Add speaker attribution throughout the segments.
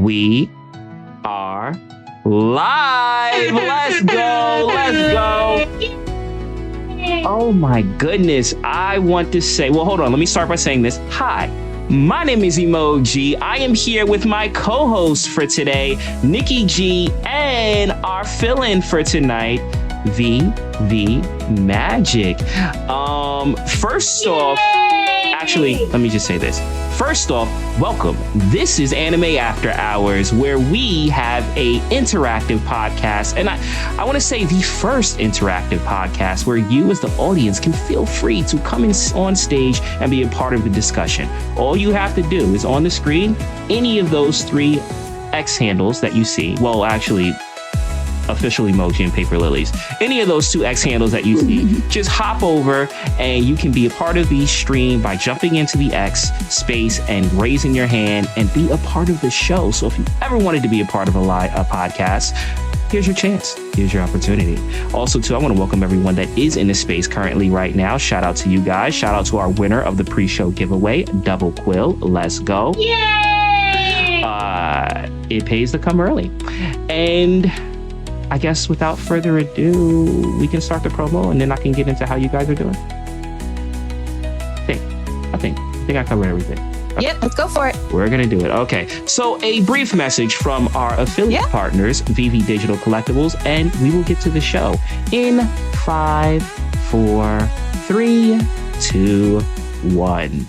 Speaker 1: we are live. Let's go. Oh my goodness. I want to say, well, hold on. Let me start by saying this. Hi, my name is Emoji. I am here with my co-host for today, Nikki G, and our fill-in for tonight, VV Magic. First off, actually, let me just say this. First off, welcome. This is Anime After Hours, where we have a interactive podcast. And I want to say the first interactive podcast where you as the audience can feel free to come in on stage and be a part of the discussion. All you have to do is on the screen, any of those 3 X handles that you see. Well, actually, official emoji and paper lilies. Any of those 2 X handles that you see, just hop over and you can be a part of the stream by jumping into the X space and raising your hand and be a part of the show. So if you ever wanted to be a part of a podcast, here's your chance. Here's your opportunity. Also, too, I want to welcome everyone that is in the space currently right now. Shout out to you guys. Shout out to our winner of the pre-show giveaway, Double Quill. Let's go.
Speaker 2: Yay!
Speaker 1: It pays to come early. And I guess without further ado, we can start the promo and then I can get into how you guys are doing. I think I covered everything. Okay.
Speaker 2: Yep, let's go for it.
Speaker 1: We're going to do it. Okay. So a brief message from our affiliate partners, VV Digital Collectibles, and we will get to the show in 5, 4, 3, 2, 1.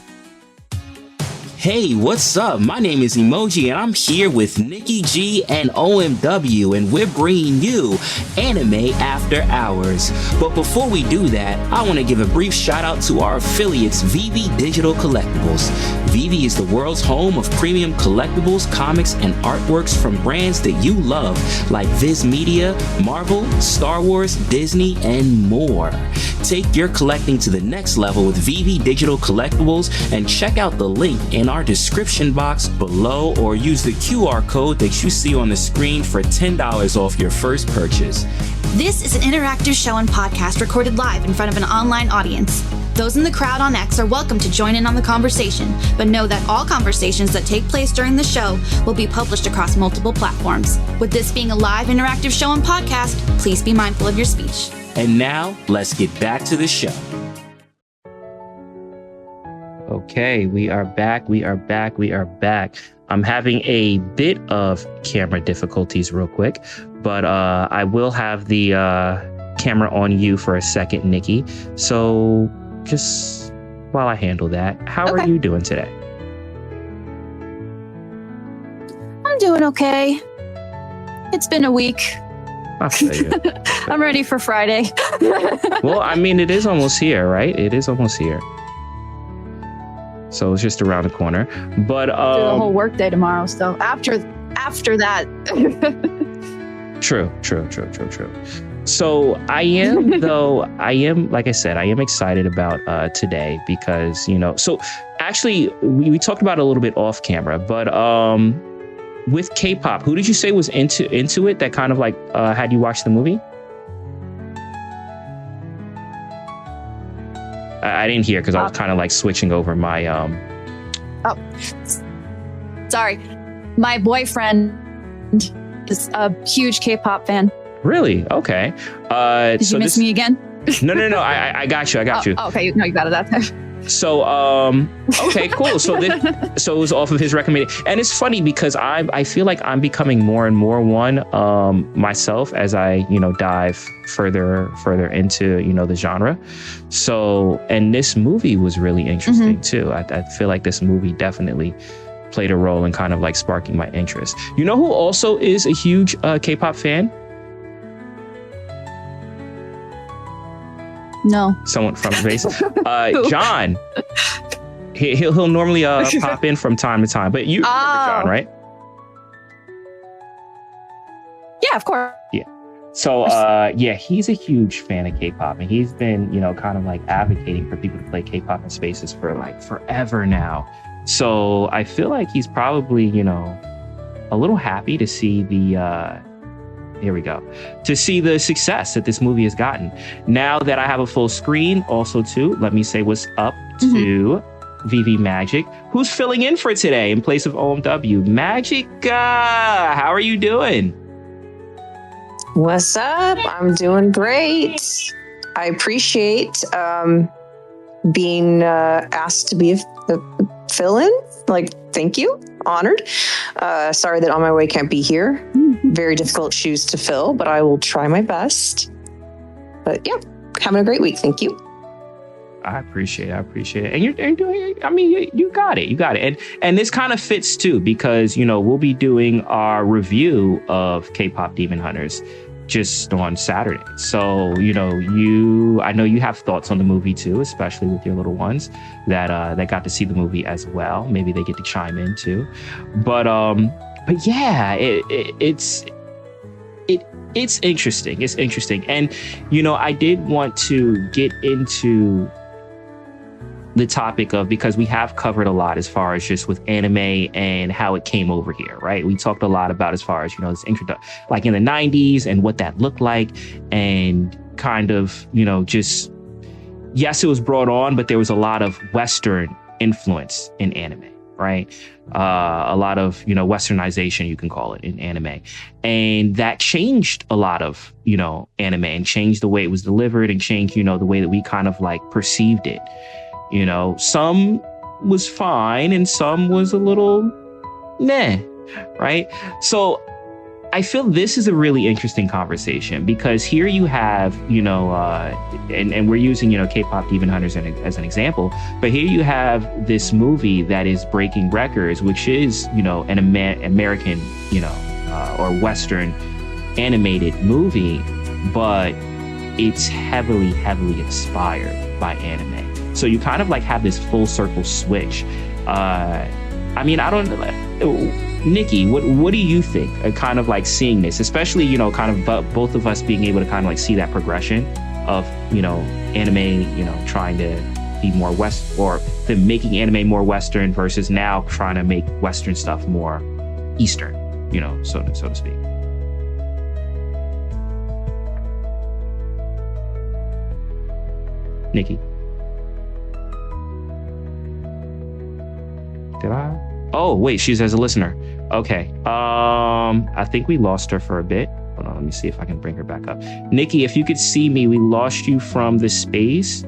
Speaker 1: Hey, what's up? My name is Emoji and I'm here with Nikki G and OMW, and we're bringing you Anime After Hours. But before we do that, I want to give a brief shout out to our affiliates, VV Digital Collectibles. VV is the world's home of premium collectibles, comics, and artworks from brands that you love, like Viz Media, Marvel, Star Wars, Disney, and more. Take your collecting to the next level with VV Digital Collectibles and check out the link in our description box below or use the QR code that you see on the screen for $10 off your first purchase.
Speaker 2: This is an interactive show and podcast recorded live in front of an online audience. Those in the crowd on X are welcome to join in on the conversation, but know that all conversations that take place during the show will be published across multiple platforms. With this being a live interactive show and podcast, please be mindful of your speech.
Speaker 1: And now, let's get back to the show. Okay, we are back. I'm having a bit of camera difficulties real quick, but I will have the camera on you for a second, Nikki. So just while I handle that, how are you doing today?
Speaker 2: I'm doing okay. It's been a week.
Speaker 1: I'll tell you.
Speaker 2: I'm ready for Friday.
Speaker 1: Well, I mean, it is almost here, right? It is almost here. So it's just around the corner. But
Speaker 3: do the whole work day tomorrow. So after that.
Speaker 1: True. So I am, like I said, I am excited about today because, so actually we talked about it a little bit off camera, but with K-pop, who did you say was into it that kind of like had you watch the movie? I didn't hear because I was kind of like switching over my
Speaker 3: Oh, sorry. My boyfriend is a huge K-pop fan.
Speaker 1: Really? Okay.
Speaker 3: Did you miss me again?
Speaker 1: No. I got you.
Speaker 3: Oh, okay. No, you got it that time.
Speaker 1: So, okay, cool. So it was off of his recommendation. And it's funny because I feel like I'm becoming more and more one myself as I, dive further into, the genre. So, and this movie was really interesting too. I feel like this movie definitely played a role in kind of like sparking my interest. You know who also is a huge K-pop fan?
Speaker 3: No.
Speaker 1: Someone from the base. John. He'll normally pop in from time to time, but you remember John, right?
Speaker 3: Yeah, of course.
Speaker 1: Yeah. So, he's a huge fan of K-pop, and he's been, kind of like advocating for people to play K-pop in spaces for like forever now. So I feel like he's probably, a little happy to see to see the success that this movie has gotten. Now that I have a full screen, also too, let me say what's up to VV Magic, who's filling in for today in place of OMW. Magic, how are you doing?
Speaker 4: What's up? I'm doing great. I appreciate being asked to be a fill-in. Like, thank you. Honored. Sorry that On My Way can't be here. Very difficult shoes to fill, but I will try my best. But yeah, having a great week. Thank you.
Speaker 1: I appreciate it. And you're doing, I mean, you got it. And this kind of fits too, because, we'll be doing our review of K-pop Demon Hunters just on Saturday. So, I know you have thoughts on the movie too, especially with your little ones that got to see the movie as well. Maybe they get to chime in too. But yeah, it's interesting. It's interesting. And, I did want to get into the topic of, because we have covered a lot as far as just with anime and how it came over here, right? We talked a lot about as far as, this introduction, like in the 90s and what that looked like, and kind of, just, yes, it was brought on, but there was a lot of Western influence in anime, right? A lot of, Westernization, you can call it, in anime. And that changed a lot of, anime, and changed the way it was delivered, and changed, the way that we kind of like perceived it. Some was fine and some was a little meh, right? So I feel this is a really interesting conversation, because here you have, and we're using, K-pop Demon Hunters as an example, but here you have this movie that is breaking records, which is, an American, or Western animated movie, but it's heavily inspired by anime. So you kind of like have this full circle switch. I mean, I don't know. Nikki, what do you think? Kind of like seeing this, especially, kind of both of us being able to kind of like see that progression of, anime, trying to be more West, or them making anime more Western versus now trying to make Western stuff more Eastern, so to speak. Nikki. Did I? Oh, wait, she's as a listener. Okay. I think we lost her for a bit. Hold on, let me see if I can bring her back up. Nikki, if you could see me, we lost you from the space.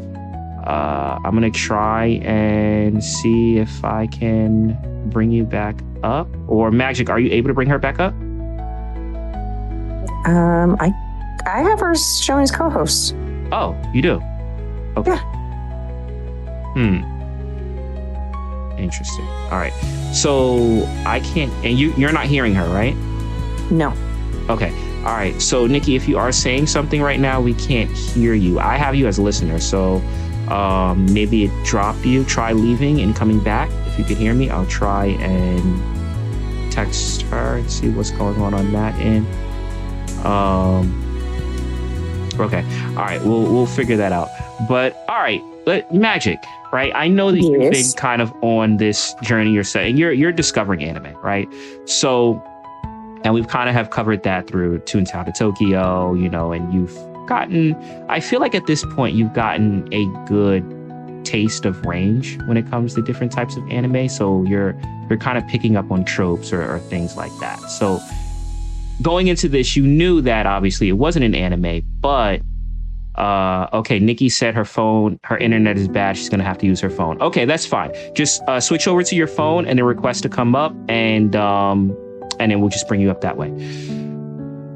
Speaker 1: I'm going to try and see if I can bring you back up. Or Magic, are you able to bring her back up?
Speaker 4: I have her showing as co-host.
Speaker 1: Oh, you do? Okay.
Speaker 4: Yeah.
Speaker 1: Interesting. All right. So I can't, and you're not hearing her, right?
Speaker 4: No.
Speaker 1: Okay. All right. So Nikki, if you are saying something right now, we can't hear you. I have you as a listener, so maybe it dropped you. Try leaving and coming back. If you can hear me, I'll try and text her and see what's going on that end. Okay. All right. We'll figure that out. But all right. But Magic, right? I know that you've been kind of on this journey yourself, and you're discovering anime, right? So, and we've kind of have covered that through Toontown to Tokyo, and you've gotten, I feel like at this point, you've gotten a good taste of range when it comes to different types of anime. So you're kind of picking up on tropes or things like that. So going into this, you knew that obviously it wasn't an anime, but okay, Nikki said her internet is bad. She's going to have to use her phone. Okay, that's fine. Just switch over to your phone and then request to come up, and then we'll just bring you up that way.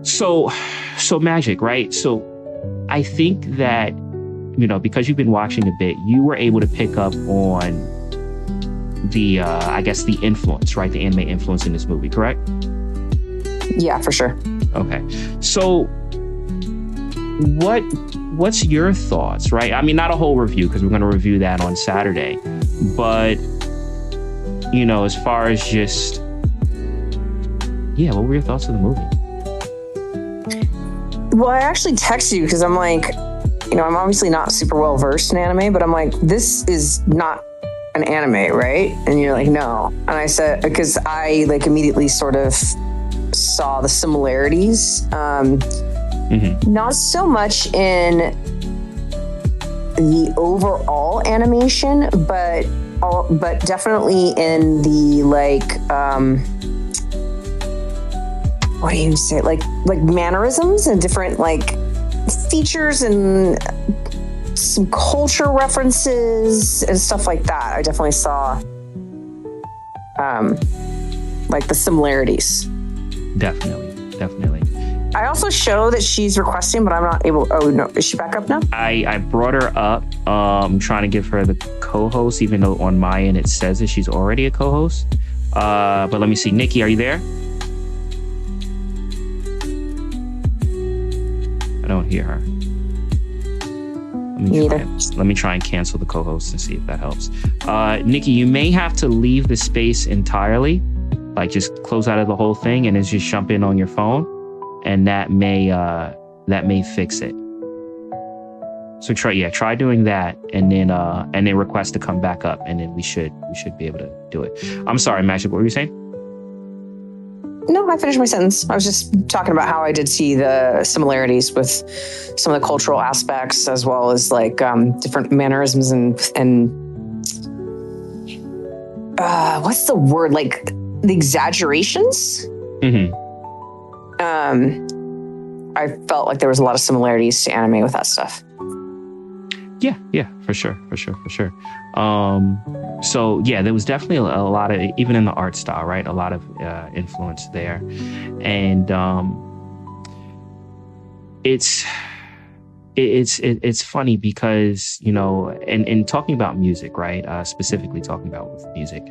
Speaker 1: So Magic, right? So I think that, because you've been watching a bit, you were able to pick up on the, I guess, the influence, right? The anime influence in this movie, correct?
Speaker 4: Yeah, for sure.
Speaker 1: Okay. So what's your thoughts, right? I mean, not a whole review, because we're going to review that on Saturday, but as far as just, what were your thoughts of the movie?
Speaker 4: Well, I actually texted you because I'm like, I'm obviously not super well versed in anime, but I'm like, this is not an anime, right? And you're like, no. And I said, because I like immediately sort of saw the similarities. Not so much in the overall animation, but but definitely in the like, what do you say? Like mannerisms and different like features and some culture references and stuff like that. I definitely saw like the similarities.
Speaker 1: Definitely.
Speaker 4: I also show that she's requesting, but I'm not able. Oh no, is she back up now?
Speaker 1: I brought her up. I'm trying to give her the co-host, even though on my end it says that she's already a co-host. But let me see. Nikki, are you there? I don't hear her. Let me try and cancel the co-host and see if that helps. Nikki, you may have to leave the space entirely. Like just close out of the whole thing and then just jump in on your phone, and that may fix it. So try doing that, and then request to come back up, and then we should be able to do it. I'm sorry, Magic, what were you saying?
Speaker 4: No, I finished my sentence. I was just talking about how I did see the similarities with some of the cultural aspects, as well as like different mannerisms and what's the word, like the exaggerations.
Speaker 1: Mm-hmm.
Speaker 4: I felt like there was a lot of similarities to anime with that stuff.
Speaker 1: Yeah, for sure. So yeah, there was definitely a lot of, even in the art style, right? A lot of influence there. And it's funny because, you know, and talking about music, right? Specifically talking about with music.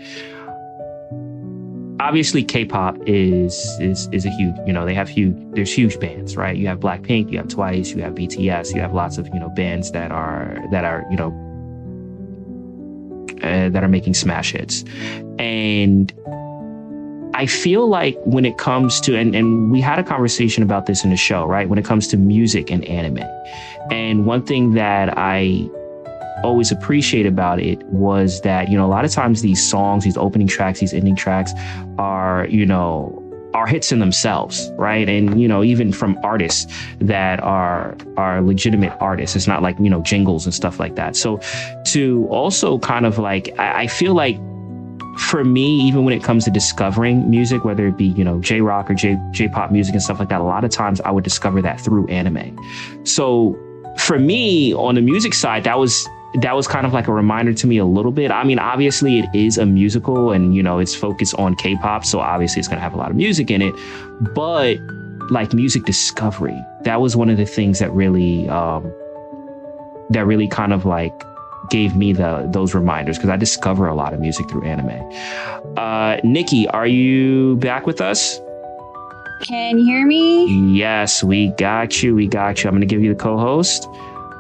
Speaker 1: Obviously, K-pop is a huge, you know, there's huge bands, right? You have Blackpink, you have Twice, you have BTS, you have lots of, you know, bands that are you know, that are making smash hits. And I feel like when it comes to, and we had a conversation about this in the show, right? When it comes to music and anime. And one thing that I always appreciate about it was that, you know, a lot of times these songs, these opening tracks, these ending tracks are, you know, are hits in themselves, right? And, you know, even from artists that are legitimate artists, it's not like, you know, jingles and stuff like that. So to also kind of like, I feel like for me, even when it comes to discovering music, whether it be, you know, J-rock or J-pop music and stuff like that, a lot of times I would discover that through anime. So for me, on the music side, that was kind of like a reminder to me a little bit. I mean, obviously it is a musical and, you know, it's focused on K-pop. So obviously it's going to have a lot of music in it, but like music discovery, that was one of the things that really kind of like gave me those reminders, because I discover a lot of music through anime. Nikki, are you back with us?
Speaker 5: Can you hear me?
Speaker 1: Yes, we got you. I'm going to give you the co-host.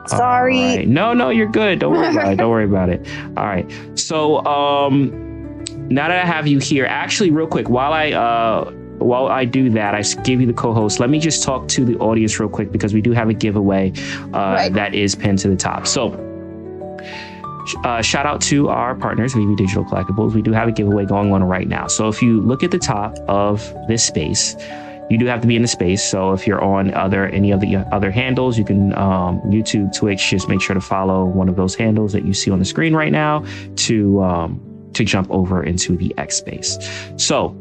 Speaker 5: Sorry.
Speaker 1: Right. No, you're good. Don't worry about it. All right. So now that I have you here, actually, real quick, while I do that, I give you the co-host. Let me just talk to the audience real quick, because we do have a giveaway that is pinned to the top. So shout out to our partners, VV Digital Collectibles. We do have a giveaway going on right now. So if you look at the top of this space, you do have to be in the space. So if you're on any of the other handles, you can YouTube, Twitch, just make sure to follow one of those handles that you see on the screen right now to jump over into the X space. So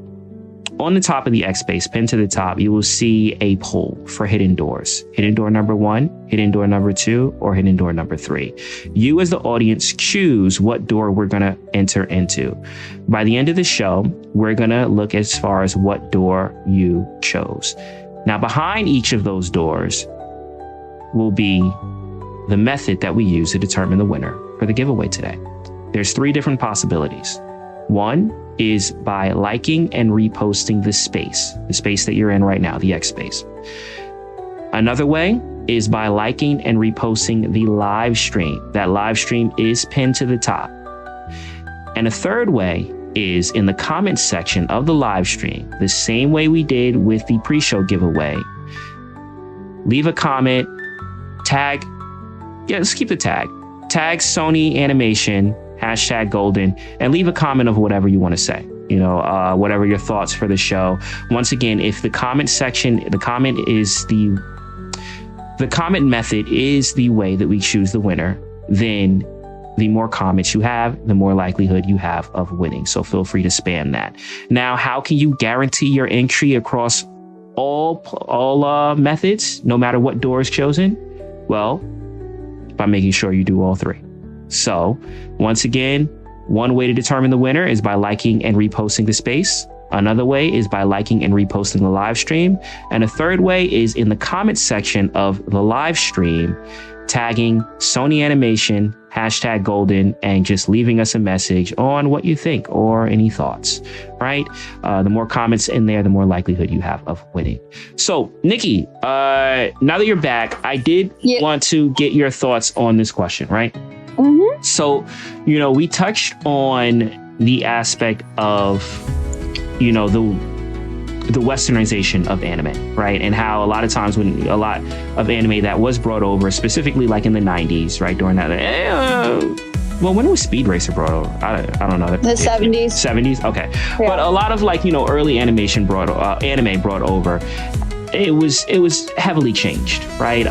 Speaker 1: on the top of the X space, pinned to the top, you will see a poll for hidden doors. Hidden door number 1, hidden door number 2, or hidden door number 3. You as the audience choose what door we're going to enter into. By the end of the show, we're going to look as far as what door you chose. Now, behind each of those doors will be the method that we use to determine the winner for the giveaway today. There's 3 different possibilities. 1 is by liking and reposting the space that you're in right now, the X space. Another way is by liking and reposting the live stream. That live stream is pinned to the top. And a third way is in the comments section of the live stream, the same way we did with the pre-show giveaway. Leave a comment, let's keep the tag Sony Animation, #golden, and leave a comment of whatever you want to say, whatever your thoughts for the show. Once again, if the comment method is the way that we choose the winner, then the more comments you have, the more likelihood you have of winning. So feel free to spam that. Now, how can you guarantee your entry across all methods, no matter what door is chosen? Well, by making sure you do all three. So once again, one way to determine the winner is by liking and reposting the space. Another way is by liking and reposting the live stream. And a third way is in the comments section of the live stream, tagging Sony Animation, #Golden, and just leaving us a message on what you think or any thoughts, right? The more comments in there, the more likelihood you have of winning. So, Nikki, now that you're back, I did want to get your thoughts on this question, right?
Speaker 5: Mm-hmm.
Speaker 1: So, we touched on the aspect of, the westernization of anime, right? And how a lot of times when a lot of anime that was brought over, specifically like in the 90s, right? During that, well, when was Speed Racer brought over? I don't know.
Speaker 5: The 70s.
Speaker 1: 70s? Okay.
Speaker 5: Yeah.
Speaker 1: But a lot of early anime brought over, it was heavily changed, right?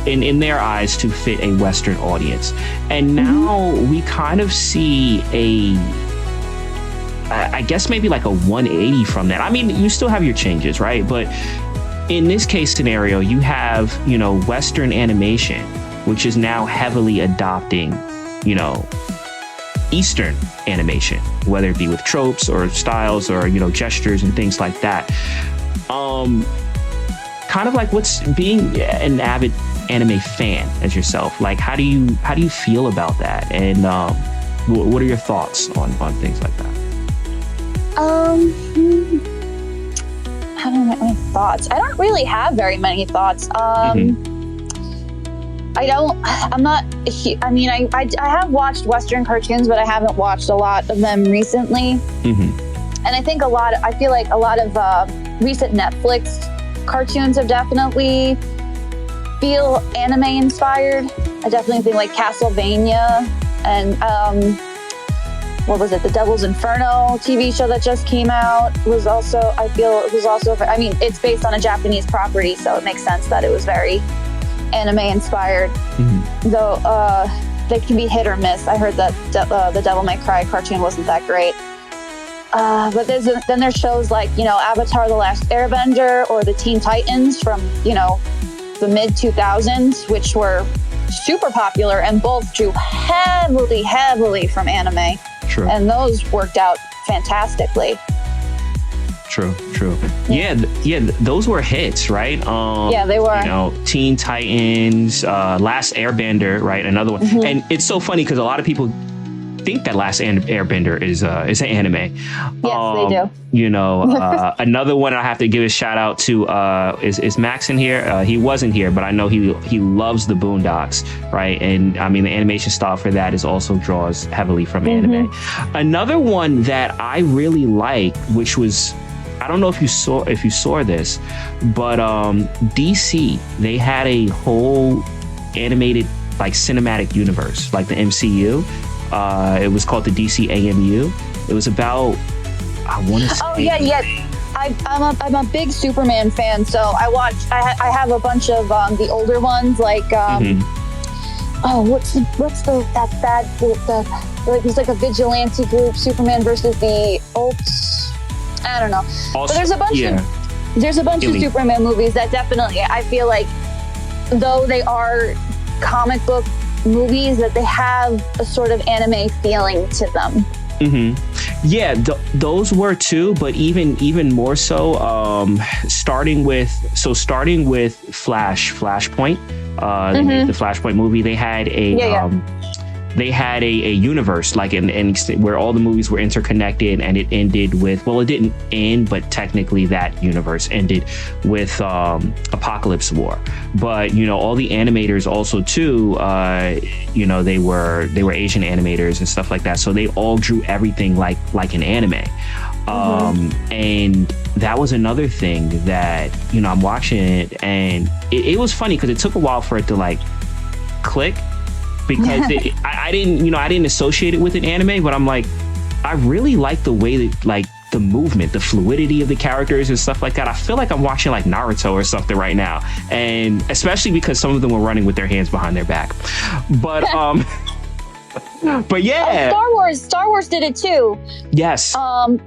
Speaker 1: In their eyes to fit a Western audience. And now we kind of see I guess maybe like a 180 from that. I mean, you still have your changes, right? But in this case scenario, you have, Western animation, which is now heavily adopting, Eastern animation, whether it be with tropes or styles or, gestures and things like that. Kind of like what's being an avid anime fan as yourself. Like, how do you feel about that? And what are your thoughts on things like that?
Speaker 5: I don't know my thoughts. I don't really have very many thoughts. I have watched Western cartoons, but I haven't watched a lot of them recently. And I think I feel like a lot of recent Netflix cartoons have definitely feel anime inspired. I definitely think like Castlevania and what was it? The Devil's Inferno TV show that just came out was also, it's based on a Japanese property, so it makes sense that it was very anime inspired. Though they can be hit or miss. I heard that the Devil May Cry cartoon wasn't that great. But then there's shows like, Avatar: The Last Airbender or the Teen Titans from, the mid 2000s, which were super popular and both drew heavily from anime. True. And those worked out fantastically.
Speaker 1: True. Yeah, those were hits, right?
Speaker 5: Yeah, they were.
Speaker 1: Teen Titans, Last Airbender, right? Another one. And it's so funny because a lot of people think that Last Airbender is an anime.
Speaker 5: Yes, they do.
Speaker 1: Another one I have to give a shout out to is Max in here. He wasn't here, but I know he loves the Boondocks, right? And I mean the animation style for that is also draws heavily from anime. Another one that I really like, which was, I don't know if you saw this, but DC, they had a whole animated like cinematic universe, like the MCU. It was called the DC AMU. It was about, I want to say.
Speaker 5: Oh yeah. I'm a big Superman fan, so I have a bunch of the older ones, like what's it's like a vigilante group, Superman versus the Ults. I don't know. Also, but there's a bunch of Superman movies that definitely, I feel like, though they are comic book movies, that they have a sort of anime feeling to them.
Speaker 1: Yeah, those were too, but even more so, starting with Flashpoint, they made the Flashpoint movie. They had a universe, like in where all the movies were interconnected, and it ended with, well, it didn't end, but technically that universe ended with Apocalypse War. But all the animators also too, they were Asian animators and stuff like that, so they all drew everything like an anime. And that was another thing that I'm watching it, and it was funny because it took a while for it to like click. Because I didn't associate it with an anime, but I'm like, I really like the way that like the movement, the fluidity of the characters and stuff like that. I feel like I'm watching like Naruto or something right now, and especially because some of them were running with their hands behind their back. But but yeah,
Speaker 5: Star Wars did it too.
Speaker 1: Yes.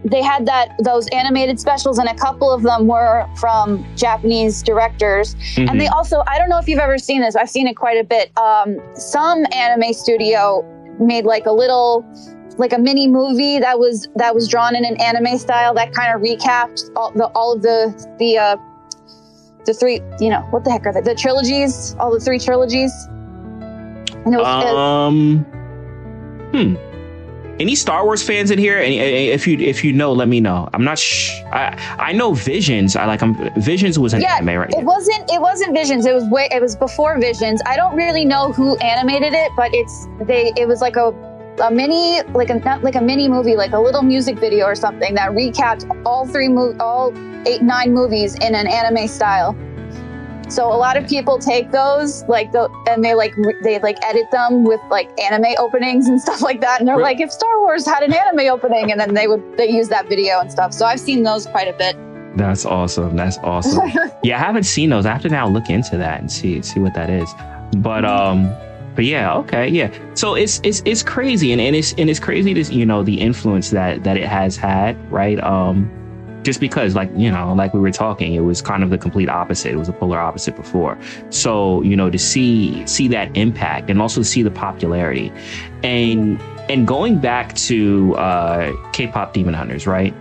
Speaker 5: They had those animated specials, and a couple of them were from Japanese directors.
Speaker 1: Mm-hmm.
Speaker 5: And they also, I don't know if you've ever seen this, I've seen it quite a bbit. Some anime studio made like a mini movie that was drawn in an anime style that kind of recapped all of the three, what the heck are they? The trilogies, all the three trilogies. And it was,
Speaker 1: Any Star Wars fans in here? If you know, let me know. I'm not. I know Visions. Visions was an anime, right?
Speaker 5: It wasn't Visions. It was before Visions. I don't really know who animated it, but it was like a mini, not like a mini movie, like a little music video or something that recapped all 9 movies in an anime style. So a lot of people take those and they edit them with like anime openings and stuff like that. And they're like, if Star Wars had an anime opening, and then they use that video and stuff. So I've seen those quite a bit.
Speaker 1: That's awesome. Yeah, I haven't seen those. I have to now look into that and see what that is. But yeah, okay, yeah. So it's crazy, and it's crazy to the influence that it has had, right? Just because, like we were talking, it was kind of the complete opposite. It was a polar opposite before. So, to see that impact, and also see the popularity, and going back to K-pop Demon Hunters, right?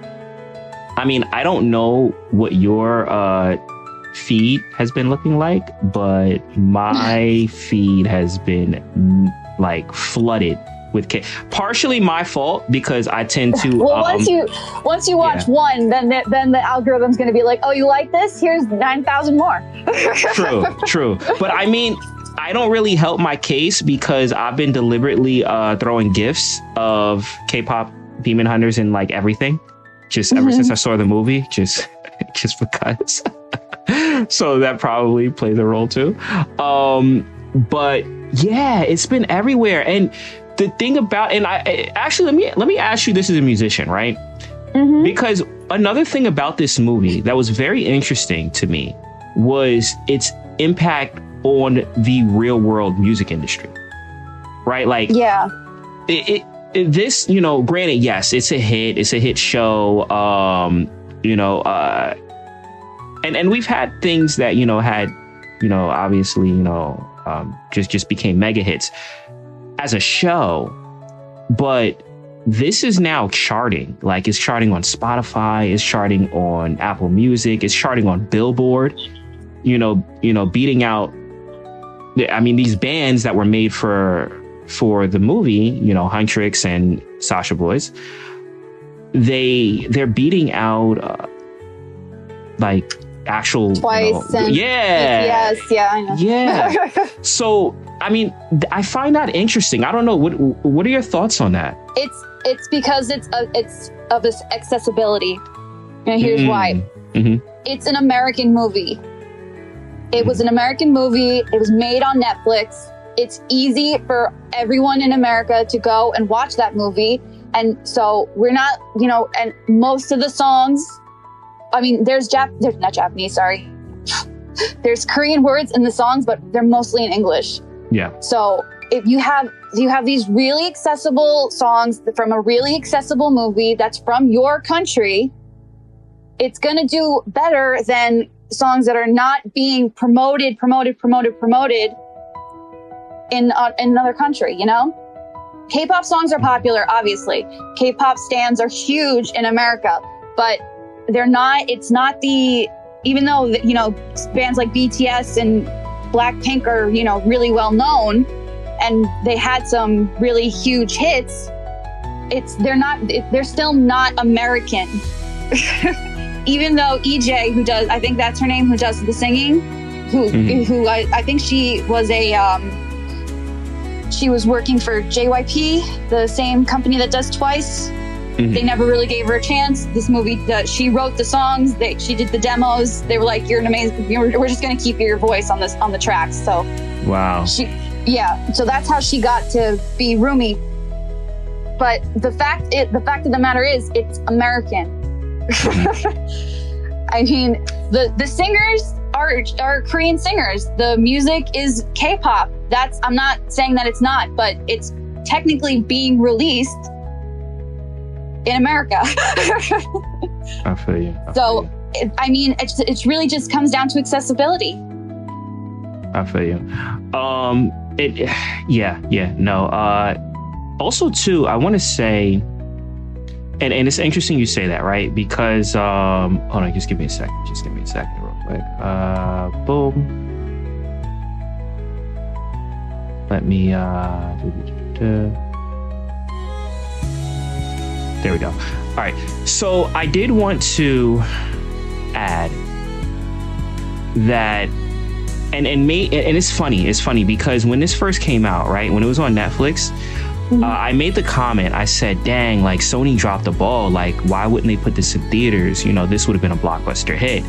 Speaker 1: I mean, I don't know what your feed has been looking like, but my feed has been like flooded with partially my fault, because I tend to
Speaker 5: once you watch one, then the algorithm's going to be like, oh, you like this? Here's 9,000 more.
Speaker 1: True. But I mean, I don't really help my case, because I've been deliberately throwing gifs of K-pop Demon Hunters in like everything, just ever since I saw the movie, just because. So that probably plays a role too. But yeah, it's been everywhere. And the thing about, and I actually, let me ask you this as a musician, right? Mm-hmm. Because another thing about this movie that was very interesting to me was its impact on the real world music industry, right? Like, yeah, this, granted, yes, it's a hit show, and we've had things that, had, obviously, just became mega hits as a show, but this is now charting. Like, it's charting on Spotify, it's charting on Apple Music, it's charting on Billboard, beating out, I mean, these bands that were made for the movie, Huntrix and Sasha Boys, they're beating out like actual
Speaker 5: Twice and
Speaker 1: yeah
Speaker 5: BTS, yeah, I know.
Speaker 1: Yeah. So I mean, I find that interesting. I don't know, what are your thoughts on that?
Speaker 5: It's because it's of this accessibility, and here's why. Mm-hmm. It's an American movie. It was an American movie. It was made on Netflix. It's easy for everyone in America to go and watch that movie. And so we're not, and most of the songs, I mean, there's not Japanese, sorry. There's Korean words in the songs, but they're mostly in English. Yeah. So if you have these really accessible songs from a really accessible movie that's from your country, it's going to do better than songs that are not being promoted in another country, K-pop songs are popular, obviously. K-pop stans are huge in America, but it's not even though, bands like BTS and Blackpink are, really well known, and they had some really huge hits, they're still not American. Even though EJ, I think that's her name, who does the singing, who I think she was she was working for JYP, the same company that does Twice. Mm-hmm. They never really gave her a chance. This movie, she wrote the songs, she did the demos. They were like, "You're an amazing. We're just going to keep your voice on the tracks." So, wow. So that's how she got to be Rumi. But the fact of the matter is, it's American. I mean, the singers are Korean singers. The music is K-pop. I'm not saying that it's not, but it's technically being released in America.
Speaker 1: I feel you.
Speaker 5: It really just comes down to accessibility.
Speaker 1: I feel you. Also too, I want to say, and it's interesting you say that, right? Because, hold on, just give me a second real quick. Boom. Let me, there we go. All right. So I did want to add that, and it's funny because when this first came out, right, when it was on Netflix, I made the comment, I said, dang, like Sony dropped the ball. Like, why wouldn't they put this in theaters? You know, this would have been a blockbuster hit.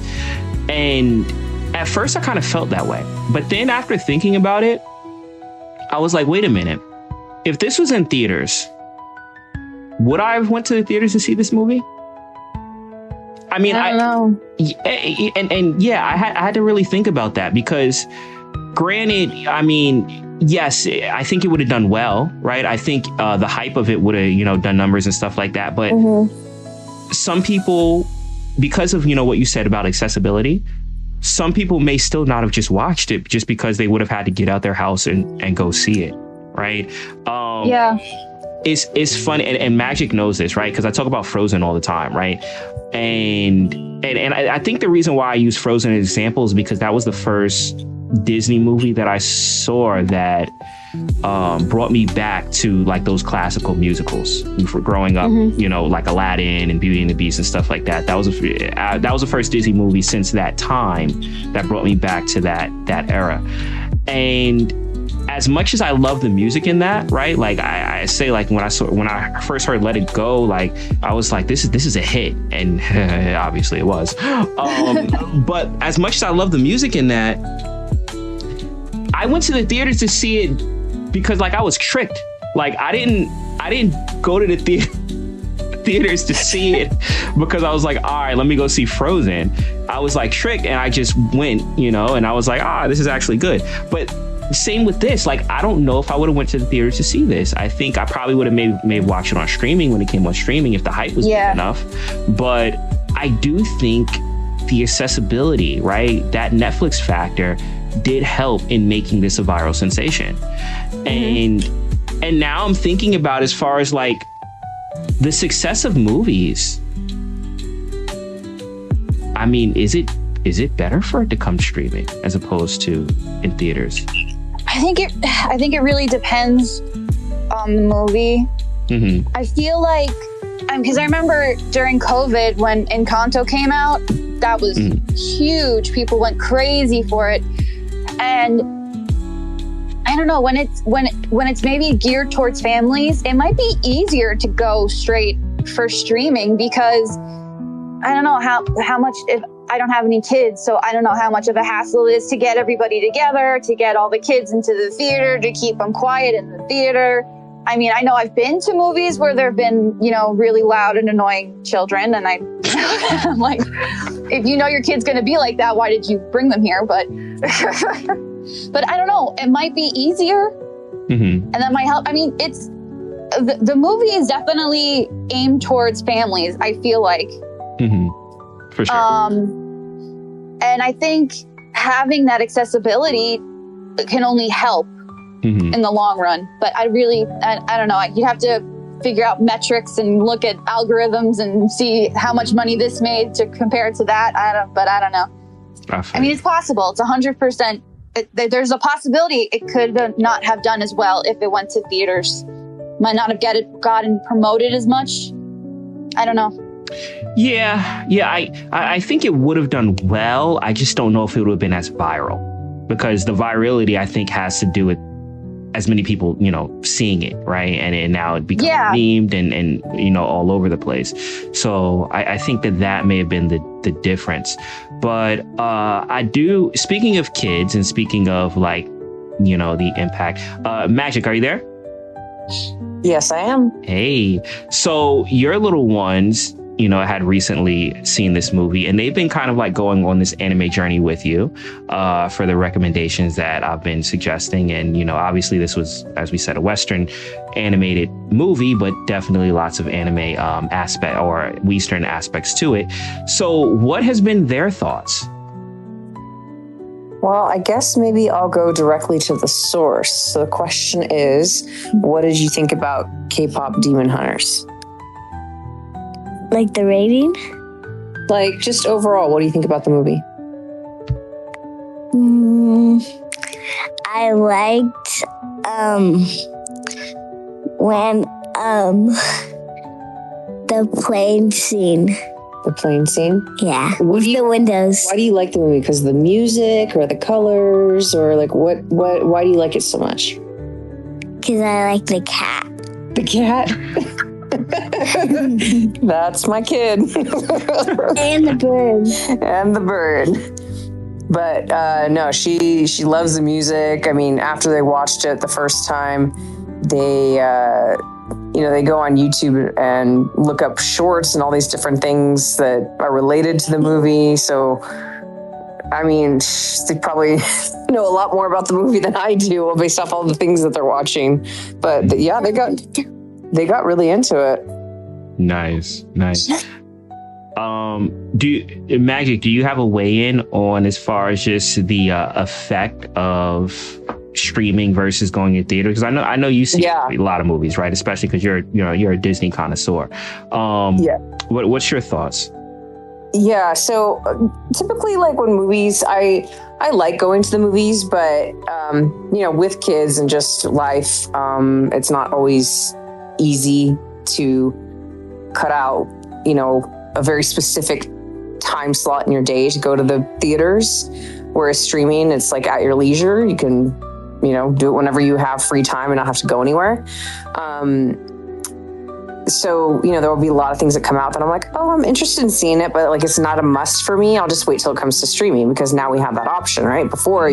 Speaker 1: And at first I kind of felt that way. But then after thinking about it, I was like, wait a minute. If this was in theaters, would I have went to the theaters to see this movie? I mean,
Speaker 5: I don't know.
Speaker 1: I had to really think about that because granted, I mean, yes, I think it would have done well, right? I think the hype of it would have, done numbers and stuff like that. But some people, because of, what you said about accessibility, some people may still not have just watched it just because they would have had to get out their house and go see it, right? It's funny, and Magic knows this, right? Because I talk about Frozen all the time, right? And I think the reason why I use Frozen as examples is because that was the first Disney movie that I saw that brought me back to like those classical musicals for growing up, like Aladdin and Beauty and the Beast and stuff like that. That was the first Disney movie since that time that brought me back to that era. And as much as I love the music in that, right? Like I say, like when I first heard "Let It Go," like I was like, this is a hit, and obviously it was. But as much as I love the music in that, I went to the theater to see it because like I was tricked. Like I didn't go to the theaters to see it because I was like, all right, let me go see Frozen. I was like tricked, and I just went, and I was like, this is actually good. But same with this, like I don't know if I would have went to the theater to see this. I think I probably would have maybe watched it on streaming when it came on streaming if the hype was big enough. But I do think the accessibility, right, that Netflix factor did help in making this a viral sensation. And now I'm thinking about as far as like the success of movies. I mean, is it better for it to come streaming as opposed to in theaters?
Speaker 5: I think it really depends on the movie. I feel like, because I remember during COVID when Encanto came out, that was huge. People went crazy for it, and I don't know, when it's maybe geared towards families, it might be easier to go straight for streaming because I don't know how much, if I don't have any kids, so I don't know how much of a hassle it is to get everybody together, to get all the kids into the theater, to keep them quiet in the theater. I mean, I know I've been to movies where there have been, really loud and annoying children, and I'm like, if you know your kid's going to be like that, why did you bring them here? But but I don't know, it might be easier, and that might help. I mean, it's the movie is definitely aimed towards families, I feel like.
Speaker 1: For sure.
Speaker 5: And I think having that accessibility can only help in the long run. But I don't know. You have to figure out metrics and look at algorithms and see how much money this made to compare it to that. I don't know. I mean, it's possible. It's 100%. There's a possibility it could not have done as well if it went to theaters. Might not have gotten promoted as much. I don't know.
Speaker 1: Yeah. I think it would have done well. I just don't know if it would have been as viral, because the virality, I think, has to do with as many people, seeing it, right? And now it becomes memed and all over the place. So I think that may have been the difference. But I do, speaking of kids and speaking of like, the impact, Magic, are you there?
Speaker 4: Yes, I am.
Speaker 1: Hey, so your little ones, had recently seen this movie, and they've been kind of like going on this anime journey with you for the recommendations that I've been suggesting. And, obviously this was, as we said, a Western animated movie, but definitely lots of anime aspect or Western aspects to it. So what has been their thoughts?
Speaker 4: Well, I guess maybe I'll go directly to the source. So the question is, what did you think about K-pop Demon Hunters?
Speaker 6: Like the rating?
Speaker 4: Like, just overall, what do you think about the movie?
Speaker 6: I liked when the plane scene.
Speaker 4: The plane scene?
Speaker 6: Yeah, with the windows.
Speaker 4: Why do you like the movie? Because of the music or the colors, or like why do you like it so much?
Speaker 6: Because I like the cat.
Speaker 4: The cat? That's my kid.
Speaker 6: And the bird.
Speaker 4: And the bird. But no, she loves the music. I mean, after they watched it the first time, they go on YouTube and look up shorts and all these different things that are related to the movie. So, I mean, they probably know a lot more about the movie than I do based off all the things that they're watching. But yeah, they got really into it.
Speaker 1: Nice. Magic, do you have a weigh in on as far as just the effect of streaming versus going in theater? Because I know you see a lot of movies, right? Especially because you're a Disney connoisseur. What's your thoughts?
Speaker 4: Yeah, so typically, like when movies, I like going to the movies, but with kids and just life, it's not always easy to cut out, a very specific time slot in your day to go to the theaters. Whereas streaming, it's like at your leisure. You can, do it whenever you have free time and not have to go anywhere. So, there will be a lot of things that come out that I'm like, oh, I'm interested in seeing it, but like, it's not a must for me. I'll just wait till it comes to streaming because now we have that option, right? Before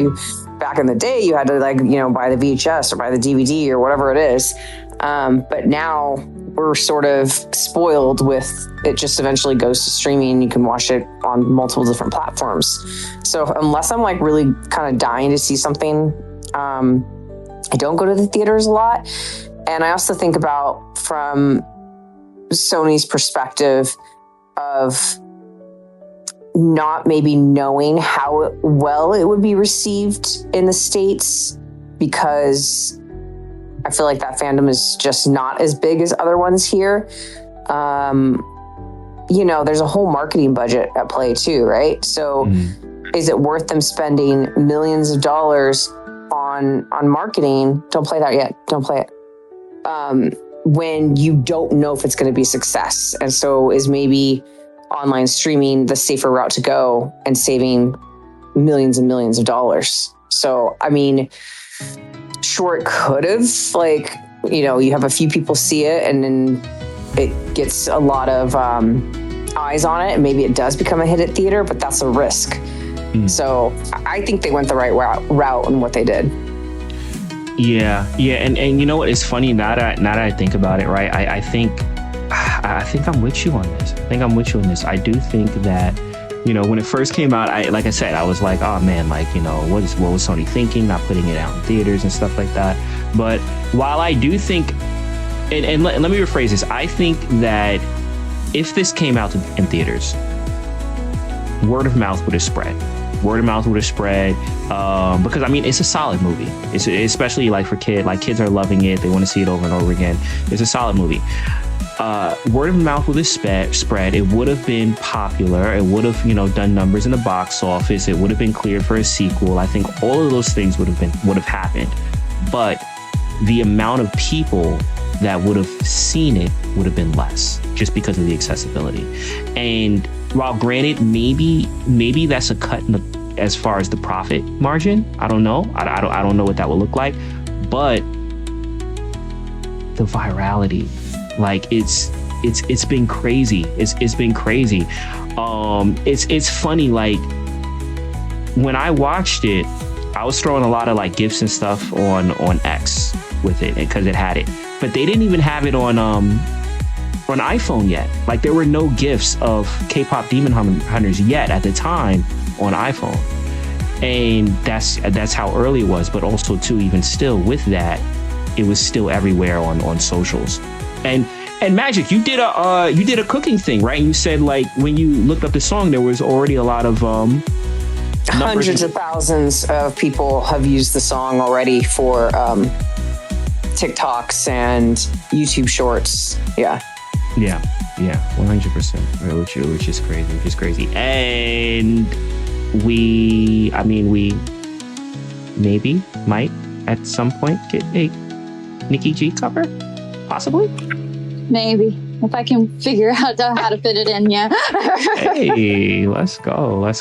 Speaker 4: back in the day, you had to buy the VHS or buy the DVD or whatever it is. But now we're sort of spoiled with it just eventually goes to streaming. You can watch it on multiple different platforms. So unless I'm like really kind of dying to see something, I don't go to the theaters a lot. And I also think about from Sony's perspective of not maybe knowing how well it would be received in the States, because I feel like that fandom is just not as big as other ones here. There's a whole marketing budget at play too, right? So is it worth them spending millions of dollars on marketing? Don't play that yet. Don't play it. When you don't know if it's going to be a success. And so is maybe online streaming the safer route to go and saving millions and millions of dollars. So, I mean, sure, it could have, you have a few people see it and then it gets a lot of eyes on it and maybe it does become a hit at theater, but that's a risk. So I think they went the right route in what they did.
Speaker 1: Yeah. And you know what? It's funny now that I think about it, right? I think I'm with you on this. I do think that, when it first came out, like I said, I was like, oh man, what was Sony thinking, not putting it out in theaters and stuff like that. But while I do think, and let me rephrase this, I think that if this came out in theaters, word of mouth would have spread. Because I mean, it's a solid movie. It's especially like for kids. Like kids are loving it. They want to see it over and over again. It's a solid movie. Word of mouth would have spread. It would have been popular. It would have, done numbers in the box office. It would have been cleared for a sequel. I think all of those things would have happened. But the amount of people that would have seen it would have been less, just because of the accessibility. And while granted, maybe that's a cut as far as the profit margin. I don't know. I don't know what that will look like. But the virality, it's been crazy. It's been crazy. It's funny. Like when I watched it, I was throwing a lot of GIFs and stuff on X with it because it had it. But they didn't even have it on iPhone yet. Like there were no GIFs of K-pop Demon Hunters yet at the time on iPhone. And that's how early it was. But also too, even still with that, it was still everywhere on socials. And Magic, you did a cooking thing, right? And you said like when you looked up the song, there was already a lot of
Speaker 4: hundreds of thousands of people have used the song already for TikToks and YouTube Shorts. Yeah,
Speaker 1: 100%, which is crazy. And we maybe might at some point get a Nikki G cover, possibly.
Speaker 5: Maybe if I can figure out how to fit it in. Yeah.
Speaker 1: Hey, let's go.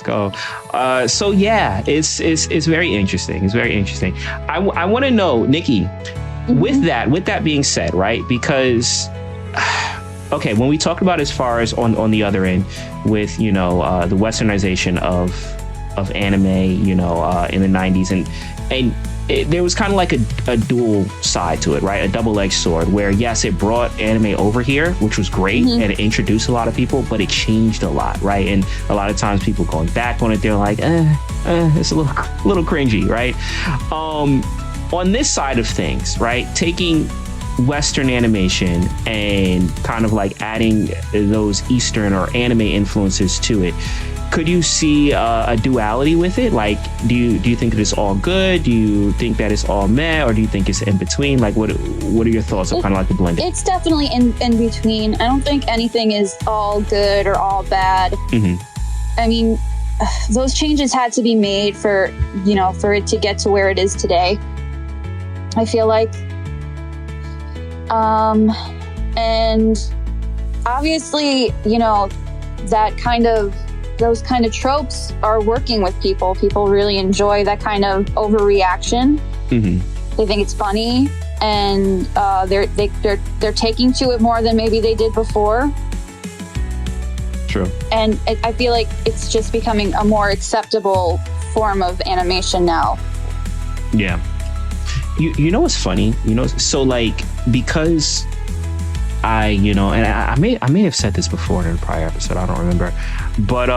Speaker 1: So yeah, it's very interesting. I want to know, Nikki, with that being said, right? Because okay, when we talked about as far as on the other end with the westernization of anime, in the 90s, and there was kind of like a dual side to it, right? A double-edged sword where, yes, it brought anime over here, which was great, and it introduced a lot of people, but it changed a lot, right? And a lot of times people going back on it, they're like, it's a little cringy, right? On this side of things, right? Taking Western animation and kind of like adding those Eastern or anime influences to it, could you see a duality with it? Like, do you think that it's all good? Do you think that it's all meh, or do you think it's in between? Like, what are your thoughts on kind of like the blending?
Speaker 5: It's definitely in between. I don't think anything is all good or all bad. I mean, those changes had to be made for it to get to where it is today, I feel like. And obviously, those kind of tropes are working with people. People really enjoy that kind of overreaction. They think it's funny, and they're taking to it more than maybe they did before.
Speaker 1: True. And
Speaker 5: I feel like it's just becoming a more acceptable form of animation now.
Speaker 1: Yeah. You know what's funny? So like, because and I may have said this before in a prior episode, I don't remember, but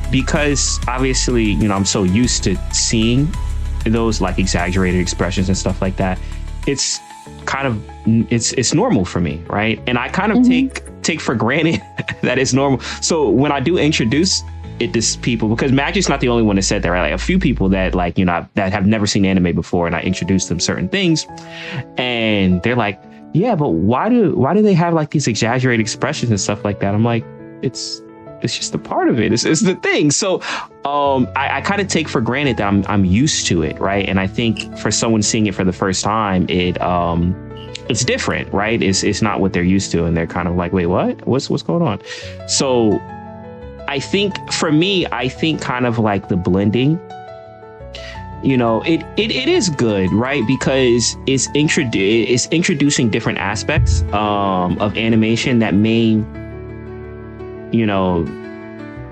Speaker 1: because obviously I'm so used to seeing those like exaggerated expressions and stuff like that, it's kind of it's normal for me, right? And I kind of take for granted that it's normal. So when I do introduce it to people, because Magic's not the only one that said that, right? Like a few people that like that have never seen anime before, and I introduced them certain things, and they're like, yeah, but why do they have like these exaggerated expressions and stuff like that? I'm like, it's just a part of it. It's the thing. So I kind of take for granted that I'm used to it, right? And I think for someone seeing it for the first time, it's different, right? It's not what they're used to, and they're kind of like, wait, what? What's going on? So I think for me, kind of like the blending, it is good, right? Because it's introducing different aspects of animation that may,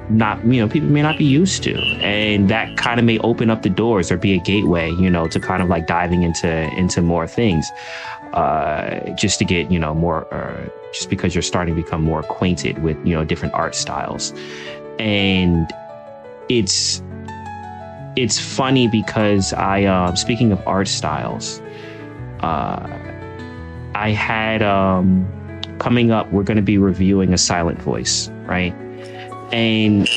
Speaker 1: not, people may not be used to, and that kind of may open up the doors or be a gateway, to kind of like diving into more things, just to get, more, just because you're starting to become more acquainted with, different art styles. And it's funny because I, speaking of art styles, I had, coming up, we're going to be reviewing A Silent Voice, right? And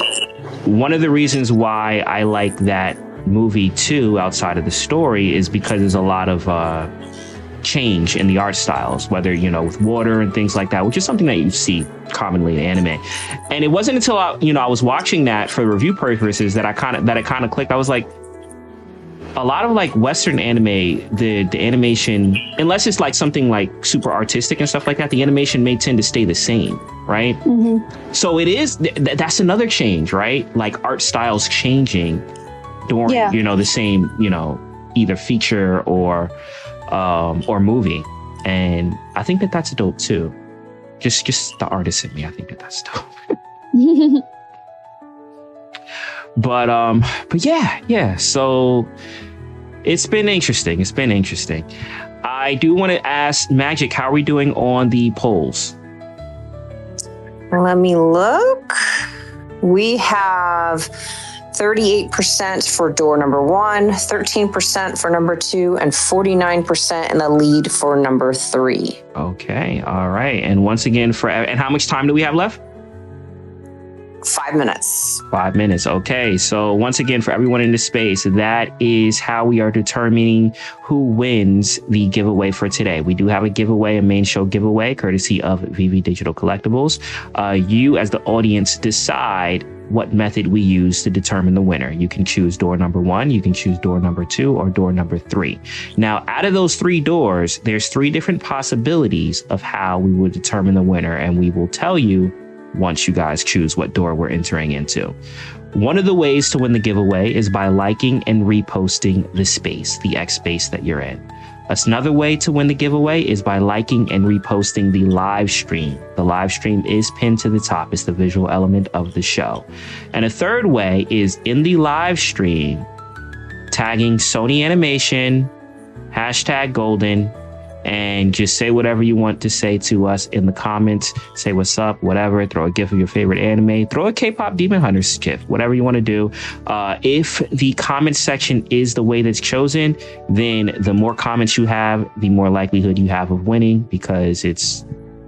Speaker 1: one of the reasons why I like that movie too, outside of the story, is because there's a lot of change in the art styles, whether, with water and things like that, which is something that you see commonly in anime. And it wasn't until I was watching that for review purposes that it kind of clicked. I was like, a lot of like Western anime, the animation, unless it's like something like super artistic and stuff like that, the animation may tend to stay the same, right? So it is, that's another change, right? Like art styles changing during, the same, either feature or movie. And I think that that's dope too. Just the artist in me, I think that that's dope. But yeah. So it's been interesting. I do want to ask Magic, how are we doing on the polls?
Speaker 4: Let me look. We have 38% for door number 1, 13% for number 2, and 49% in the lead for number 3.
Speaker 1: Okay. All right. And once again, and how much time do we have left?
Speaker 4: 5 minutes.
Speaker 1: 5 minutes. Okay. So once again, for everyone in this space, that is how we are determining who wins the giveaway for today. We do have a giveaway, a main show giveaway, courtesy of VV Digital Collectibles. You, as the audience, decide what method we use to determine the winner. You can choose door number 1, you can choose door number 2, or door number 3. Now, out of those 3 doors, there's 3 different possibilities of how we would determine the winner, and we will tell you once you guys choose what door we're entering into. One of the ways to win the giveaway is by liking and reposting the space, the X space that you're in. Another way to win the giveaway is by liking and reposting the live stream. The live stream is pinned to the top. It's the visual element of the show. And a third way is in the live stream, tagging Sony Animation, #Golden, and just say whatever you want to say to us in the comments. Say what's up, whatever. Throw a gif of your favorite anime. Throw a K-pop Demon Hunters gif, whatever you want to do. If the comment section is the way that's chosen, then the more comments you have, the more likelihood you have of winning, because it's,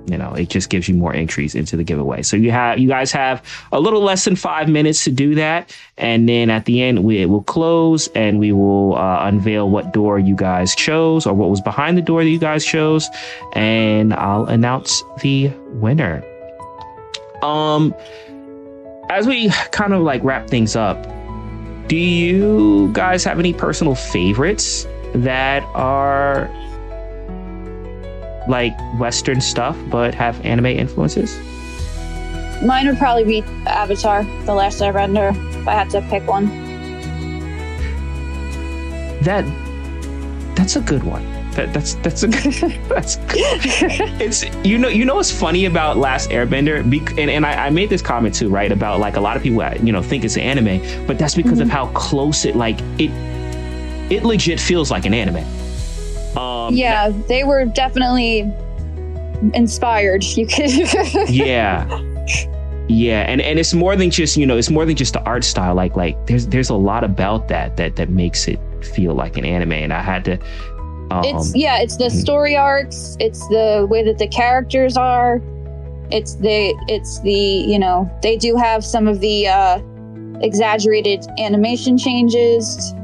Speaker 1: it just gives you more entries into the giveaway. So you guys have a little less than 5 minutes to do that. And then at the end, we will close and we will unveil what door you guys chose, or what was behind the door that you guys chose. And I'll announce the winner. As we kind of wrap things up, do you guys have any personal favorites that are Western stuff but have anime influences?
Speaker 5: Mine would probably be Avatar, The Last Airbender, if I had to pick one.
Speaker 1: That's a good one. That's a good. It's what's funny about Last Airbender, and I made this comment too, right, about a lot of people think it's an anime, but that's because of how close it legit feels like an anime.
Speaker 5: Yeah, they were definitely inspired. You could. Yeah, and it's more than just the art style. There's a lot about that makes it feel like an anime, and I had to. It's the story arcs. It's the way that the characters are. It's the they do have some of the exaggerated animation changes.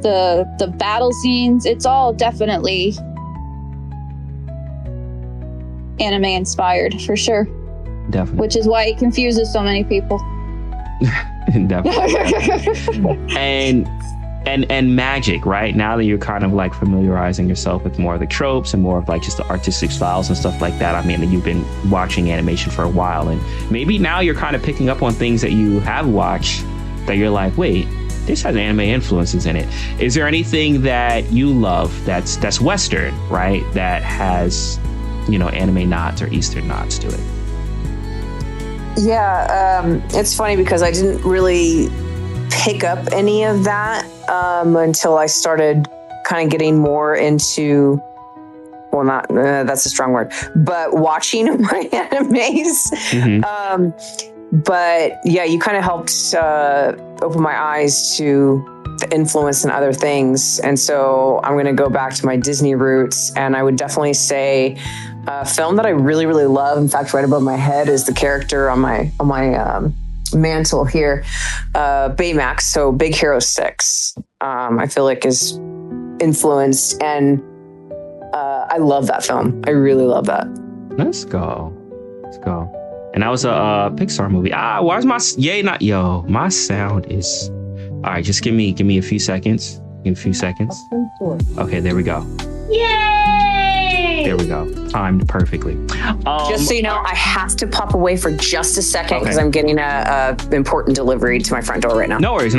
Speaker 5: The battle scenes, it's all definitely anime inspired for sure. Definitely. Which is why it confuses so many people.
Speaker 1: Definitely. and magic, right? Now that you're kind of familiarizing yourself with more of the tropes and more of just the artistic styles and stuff like that. I mean, you've been watching animation for a while, and maybe now you're kind of picking up on things that you have watched that you're like, wait, this has anime influences in it. Is there anything that you love that's Western, right, that has anime nods or Eastern nods to it?
Speaker 4: Yeah, it's funny because I didn't really pick up any of that until I started kind of getting more into, well, not that's a strong word, but watching my animes. But yeah, you kind of helped open my eyes to the influence in other things. And so I'm going to go back to my Disney roots. And I would definitely say a film that I really, really love, in fact, right above my head, is the character on my mantle here, Baymax. So Big Hero 6, I feel like is influenced. And I love that film. I really love that.
Speaker 1: Let's go. And that was a Pixar movie. Why is my my sound is all right. Just give me a few seconds. Okay, there we go. Yay! There we go. Timed perfectly.
Speaker 4: Just so you know, I have to pop away for just a second because I'm getting a important delivery to my front door right now.
Speaker 1: No worries.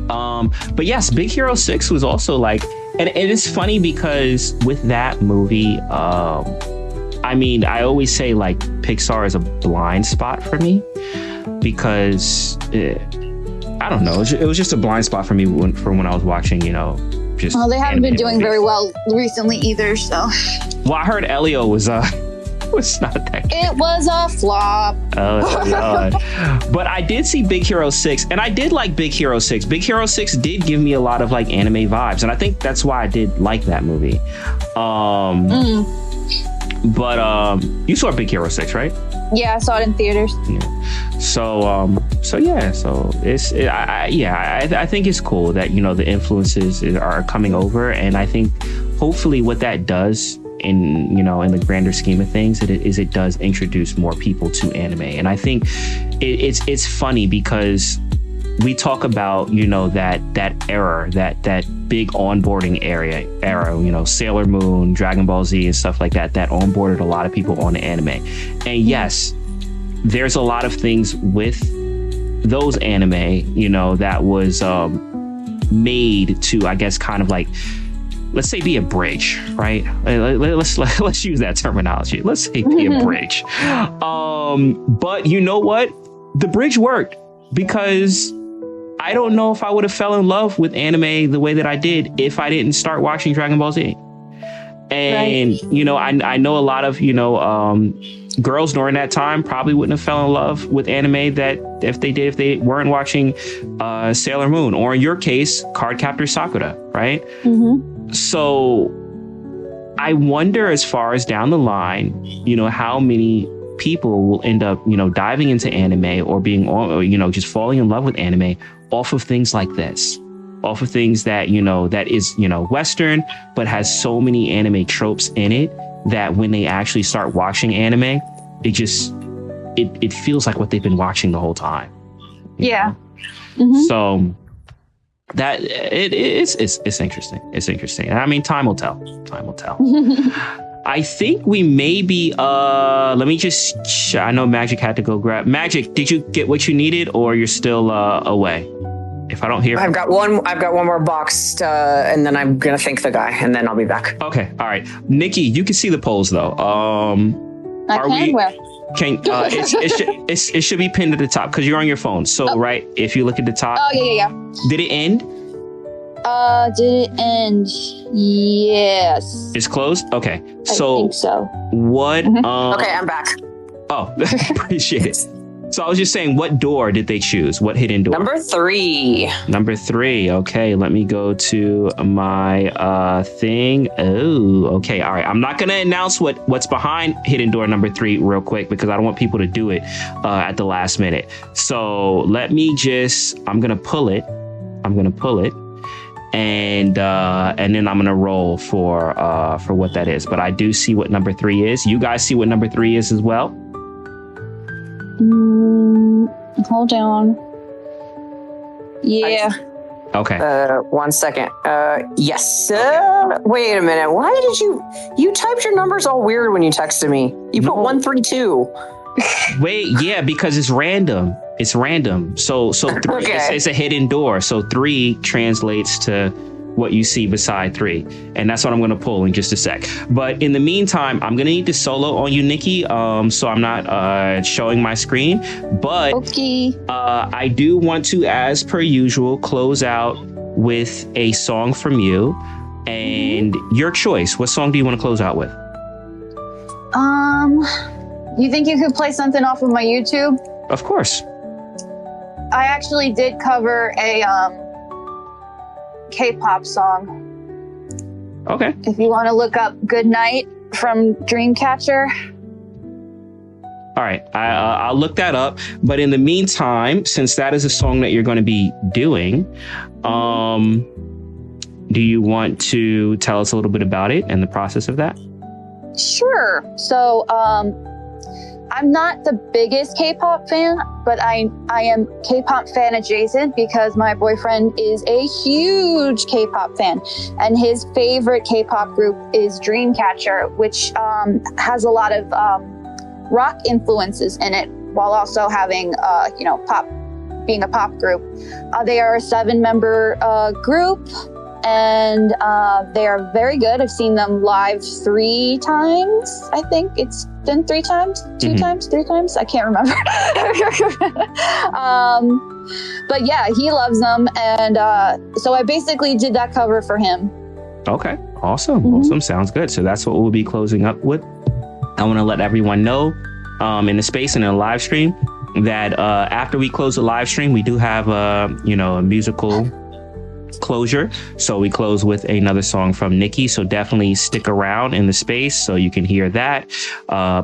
Speaker 1: But yes, Big Hero 6 was also and it is funny because with that movie, I mean, I always say Pixar is a blind spot for me because I don't know. It was just a blind spot for me when I was watching,
Speaker 5: Well, they haven't been doing very well recently either, so.
Speaker 1: Well, I heard Elio was was not that good.
Speaker 5: It was a flop.
Speaker 1: Oh, God. But I did see Big Hero 6, and I did like Big Hero 6. Big Hero 6 did give me a lot of like anime vibes, and I think that's why I did like that movie. But you saw Big Hero 6, right?
Speaker 5: Yeah, I saw it in theaters.
Speaker 1: Yeah. So I think it's cool that, you know, the influences are coming over, and I think hopefully what that does in the grander scheme of things, it does introduce more people to anime. And I think it's funny because we talk about, you know, that era, that big onboarding era, you know, Sailor Moon, Dragon Ball Z and stuff like that onboarded a lot of people on the anime. And yes, there's a lot of things with those anime, you know, that was made to, I guess, kind of like, let's say be a bridge, right? Let's use that terminology. Let's say be a bridge. But you know what? The bridge worked, because I don't know if I would have fell in love with anime the way that I did if I didn't start watching Dragon Ball Z. And, right. You know, I know a lot of, you know, girls during that time probably wouldn't have fell in love with anime that if they weren't watching Sailor Moon, or in your case, Cardcaptor Sakura, right? Mm-hmm. So I wonder, as far as down the line, you know, how many people will end up, you know, diving into anime or being, or, you know, just falling in love with anime off of things like this, off of things that, you know, that is, you know, Western, but has so many anime tropes in it that when they actually start watching anime, it feels like what they've been watching the whole time.
Speaker 5: Yeah. Mm-hmm.
Speaker 1: So that it's interesting. It's interesting. I mean, time will tell. I think we may be, let me just, I know Magic had to go grab. Magic, did you get what you needed, or you're still away? If I don't hear,
Speaker 4: I've got one more box, and then I'm gonna thank the guy, and then I'll be back.
Speaker 1: Okay, all right. Nikki, you can see the polls though. It should be pinned at the top because you're on your phone. So right, if you look at the top.
Speaker 5: Oh yeah.
Speaker 1: Did it end?
Speaker 5: Did it end? Yes.
Speaker 1: It's closed? Okay.
Speaker 5: I think so.
Speaker 1: What?
Speaker 5: Mm-hmm.
Speaker 4: Okay, I'm back.
Speaker 1: Oh, appreciate it. So I was just saying, what door did they choose? What hidden door?
Speaker 4: Number 3.
Speaker 1: Okay, let me go to my thing. Oh, okay. All right. I'm not going to announce what's behind hidden door number 3 real quick, because I don't want people to do it at the last minute. So let me just, I'm going to pull it. And then I'm going to roll for what that is. But I do see what number 3 is. You guys see what number 3 is as well?
Speaker 5: Hold on. Yeah.
Speaker 1: Okay.
Speaker 4: 1 second. Yes. Wait a minute. Why did you typed your numbers all weird when you texted me? You put 132.
Speaker 1: Wait, yeah, because it's random. So 3, okay. It's a hidden door. So 3 translates to what you see beside 3. And that's what I'm going to pull in just a sec. But in the meantime, I'm going to need to solo on you, Nikki. So I'm not showing my screen. But
Speaker 5: okay.
Speaker 1: I do want to, as per usual, close out with a song from you. And your choice. What song do you want to close out with?
Speaker 5: You think you could play something off of my YouTube?
Speaker 1: Of course.
Speaker 5: I actually did cover a K-pop song.
Speaker 1: Okay.
Speaker 5: If you want to look up Good Night from Dreamcatcher.
Speaker 1: All right. I'll look that up. But in the meantime, since that is a song that you're going to be doing, do you want to tell us a little bit about it and the process of that?
Speaker 5: Sure. So, I'm not the biggest K-pop fan, but I am K-pop fan adjacent because my boyfriend is a huge K-pop fan, and his favorite K-pop group is Dreamcatcher, which has a lot of rock influences in it, while also having pop, being a pop group. They are a 7-member group, and they are very good. I've seen them live 3 times. I think it's been 3 times, 2 times, 3 times. I can't remember. But yeah, he loves them. And so I basically did that cover for him.
Speaker 1: Okay. Awesome. Awesome. Sounds good. So that's what we'll be closing up with. I want to let everyone know in the space and in the live stream that after we close the live stream, we do have a musical closure. So we close with another song from Nikki. So definitely stick around in the space so you can hear that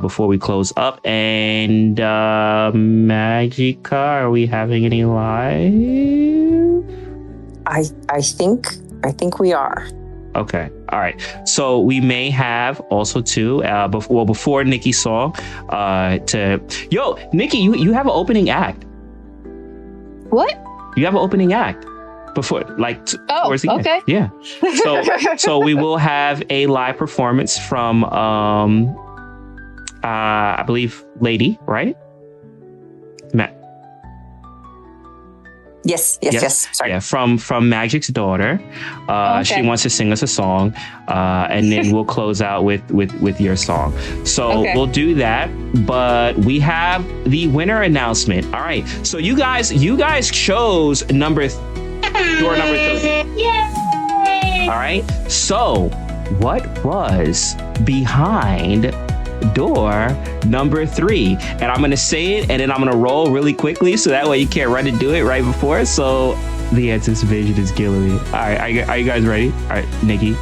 Speaker 1: before we close up. And Magica, are we having any live?
Speaker 4: I think we are.
Speaker 1: Okay. All right. So we may have also too, before Nikki's song, Nikki, you have an opening act.
Speaker 3: What?
Speaker 1: You have an opening act before, towards the
Speaker 3: okay.
Speaker 1: end. Yeah. So we will have a live performance from, I believe, Lady, right? Matt.
Speaker 4: Yes. Sorry.
Speaker 1: Yeah, from Magic's daughter.
Speaker 3: Okay.
Speaker 1: She wants to sing us a song, and then we'll close out with your song. So
Speaker 3: Okay.
Speaker 1: we'll do that, but we have the winner announcement. All right. So you guys chose door number 3. Yay! All right. So what was behind door number 3? And I'm gonna say it, and then I'm gonna roll really quickly, so that way you can't run and do it right before. So the anticipation is killing me. All right, are you guys ready? All right, Nikki,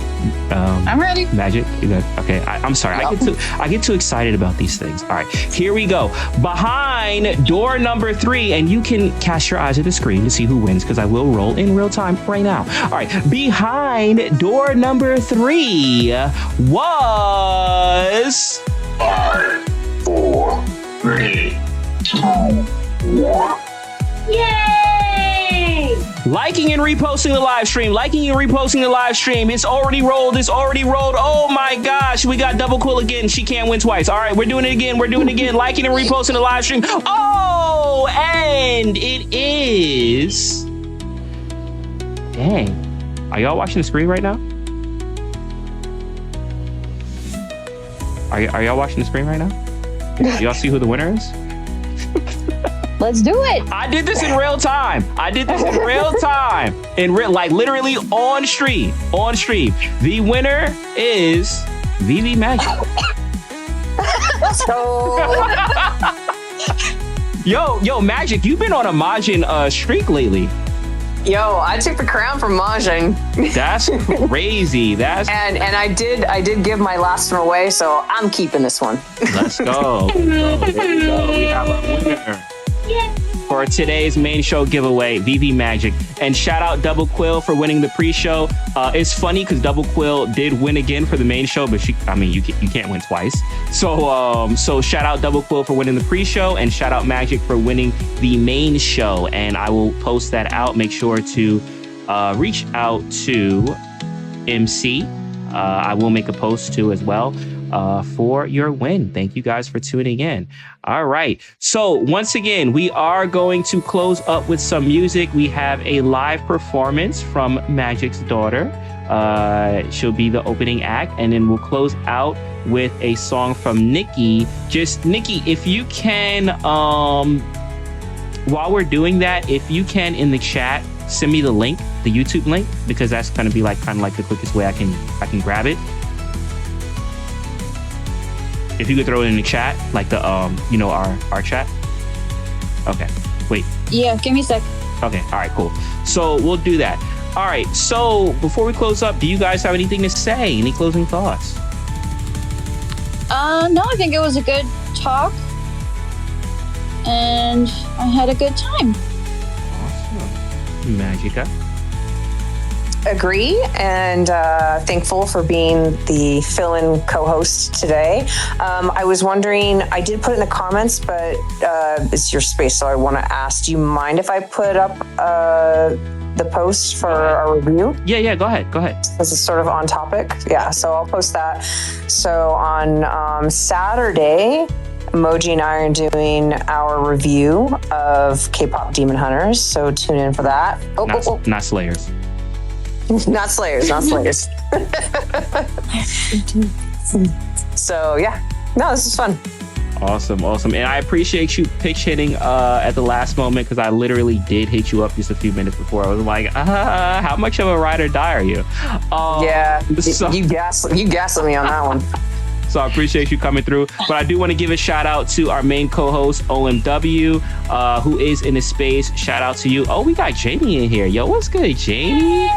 Speaker 3: I'm ready.
Speaker 1: Magic, you guys? Okay, I'm sorry.
Speaker 3: Yep.
Speaker 1: I get too excited about these things. All right, here we go. Behind door number 3, and you can cast your eyes at the screen to see who wins, because I will roll in real time right now. All right, behind door number 3 was
Speaker 7: 5, 4, 3, 2, 1.
Speaker 6: Yay!
Speaker 1: liking and reposting the live stream. It's already rolled. Oh my gosh, we got double quill again. She can't win twice. All right, we're doing it again. Liking and reposting the live stream. Oh, and it is. Dang. Are y'all watching the screen right now? Are y'all watching the screen right now? Y'all see who the winner is?
Speaker 3: Let's do it.
Speaker 1: I did this in real time. Literally on stream. The winner is VV Magic. Yo, Magic, you've been on a Majin streak lately.
Speaker 4: Yo, I took the crown from Mahjong.
Speaker 1: That's crazy.
Speaker 4: And I did give my last one away, so I'm keeping this one.
Speaker 1: Let's go. There we go. We have a winner. For today's main show giveaway, VV Magic. And shout out Double Quill for winning the pre-show. It's funny because Double Quill did win again for the main show, but you can't win twice. So shout out Double Quill for winning the pre-show, and shout out Magic for winning the main show. And I will post that out. Make sure to reach out to MC. I will make a post too as well. For your win. Thank you guys for tuning in. All right. So once again, we are going to close up with some music. We have a live performance from Magic's daughter. She'll be the opening act, and then we'll close out with a song from Nikki. Just Nikki, if you can, while we're doing that, if you can in the chat, send me the link, the YouTube link, because that's going to be kind of like the quickest way I can grab it. If you could throw it in the chat, like the our chat. Okay. Wait.
Speaker 5: Yeah, give me a sec.
Speaker 1: Okay. All right. Cool. So we'll do that. All right. So before we close up, do you guys have anything to say? Any closing thoughts?
Speaker 5: No, I think it was a good talk, and I had a good time.
Speaker 1: Awesome. Magica.
Speaker 4: Agree, and thankful for being the fill-in co-host today. I was wondering, I did put it in the comments, but it's your space, so I want to ask, do you mind if I put up the post for our review?
Speaker 1: Yeah, go ahead.
Speaker 4: This is sort of on topic. Yeah, so I'll post that. So on Saturday, Emoji and I are doing our review of K-pop Demon Hunters, so tune in for that.
Speaker 1: Not Slayers.
Speaker 4: Not Slayers. So yeah, no, this is fun.
Speaker 1: Awesome. And I appreciate you pitch hitting at the last moment, because I literally did hit you up just a few minutes before. I was like, how much of a ride or die are you?
Speaker 4: Yeah,
Speaker 1: so,
Speaker 4: you gaslit me on that one.
Speaker 1: So I appreciate you coming through. But I do want to give a shout out to our main co-host, OMW, who is in the space. Shout out to you. Oh, we got Jamie in here. Yo, what's good, Jamie?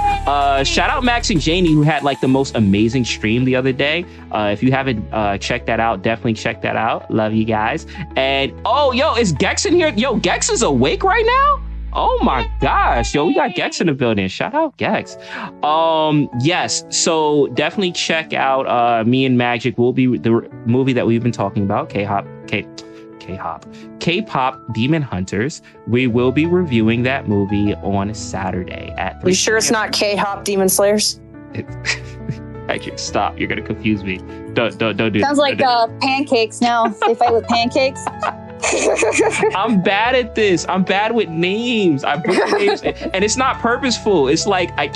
Speaker 1: Shout out Max and Janie, who had like the most amazing stream the other day. If you haven't checked that out, definitely check that out. Love you guys. And oh, yo, is Gex in here? Yo, Gex is awake right now? Oh my gosh, yo, we got Gex in the building. Shout out Gex. Yes, so definitely check out Me and Magic will be the movie that we've been talking about, K-pop Demon Hunters. We will be reviewing that movie on Saturday at 3
Speaker 4: You sure it's not K-Hop Demon Slayers?
Speaker 1: Magic, stop. You're gonna confuse me. Don't do it.
Speaker 5: Sounds like pancakes now. They fight with pancakes.
Speaker 1: I'm bad at this. I'm bad with names. I put names, and it's not purposeful. It's like I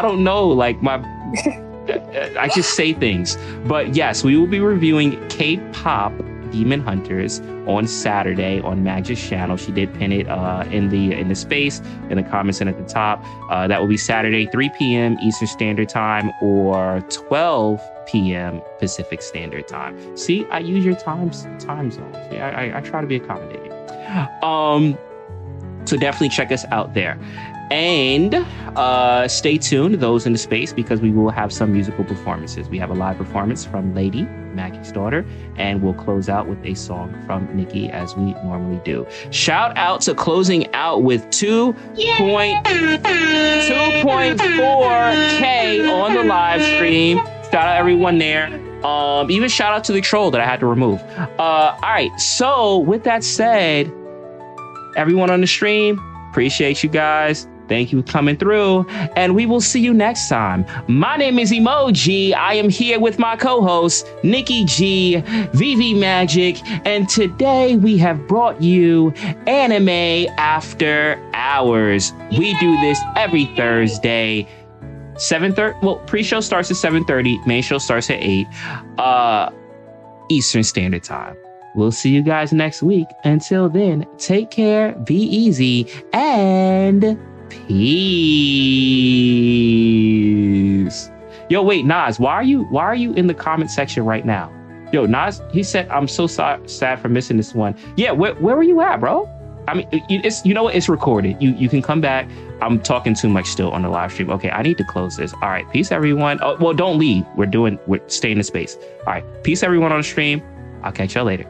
Speaker 1: don't know. Like I just say things. But yes, we will be reviewing K-pop Demon Hunters on Saturday on Magic's channel. She did pin it in the space in the comments and at the top. That will be Saturday, 3 p.m. Eastern Standard Time or 12 p.m. Pacific Standard Time. See, I use your time zones. Yeah, I try to be accommodating. So definitely check us out there. And stay tuned, those in the space, because we will have some musical performances. We have a live performance from Lady, Maggie's daughter, and we'll close out with a song from Nikki as we normally do. Shout out to closing out with 2.4K on the live stream. Shout out everyone there. Even shout out to the troll that I had to remove. All right, so with that said, everyone on the stream, appreciate you guys. Thank you for coming through, and we will see you next time. My name is Emoji. I am here with my co-host, Nikki G, VV Magic, and today we have brought you Anime After Hours. We do this every Thursday, 7:30. Well, pre-show starts at 7:30. Main show starts at 8 Eastern Standard Time. We'll see you guys next week. Until then, take care, be easy, and peace. Yo, wait, Nas, why are you in the comment section right now? Yo, Nas, he said, I'm so sad for missing this one. Yeah, where were you at, bro? I mean, it's, you know what? It's recorded. You can come back. I'm talking too much still on the live stream. Okay, I need to close this. All right, peace, everyone. Oh, well, don't leave. We're staying in space. All right, peace, everyone on the stream. I'll catch y'all later.